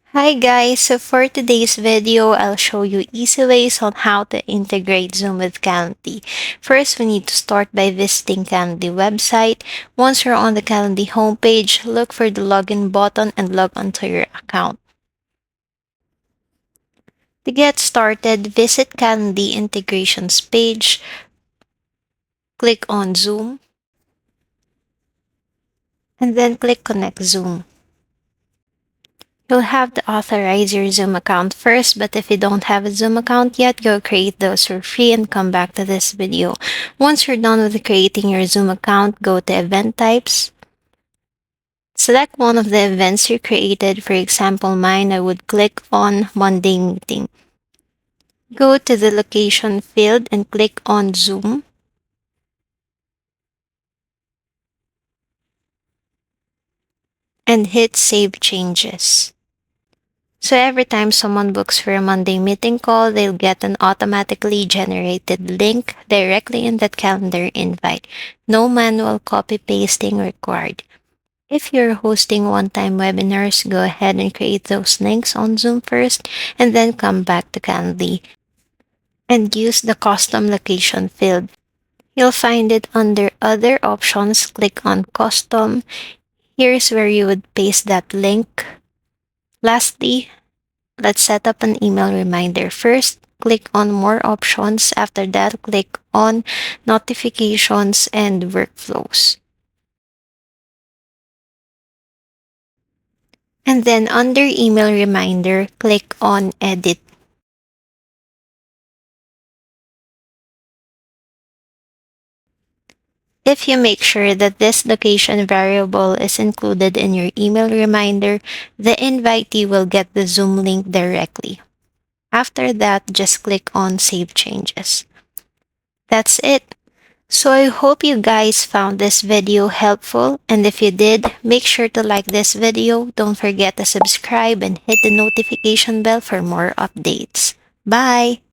Hi guys, so for today's video, I'll show you easy ways on how to integrate Zoom with Calendly. First, we need to start by visiting Calendly website. Once you're on the Calendly homepage, look for the login button and log onto your account. To get started, visit Calendly integrations page, click on Zoom, and then click Connect Zoom. You'll have to authorize your Zoom account first, but if you don't have a Zoom account yet, go create those for free and come back to this video. Once you're done with creating your Zoom account, go to Event Types. Select one of the events you created. For example, mine, I would click on Monday Meeting. Go to the Location field and click on Zoom. And hit Save Changes. So every time someone books for a Monday meeting call, they'll get an automatically generated link directly in that calendar invite. No manual copy pasting required. If you're hosting one-time webinars, go ahead and create those links on Zoom first and then come back to Calendly and use the custom location field. You'll find it under other options. Click on custom. Here's where you would paste that link. Lastly, let's set up an email reminder. First, click on More Options. After that, click on Notifications and Workflows. And then under Email Reminder, click on Edit. If you make sure that this location variable is included in your email reminder, the invitee will get the Zoom link directly. After that, just click on Save Changes. That's it. So I hope you guys found this video helpful, and if you did, make sure to like this video. Don't forget to subscribe and hit the notification bell for more updates. Bye!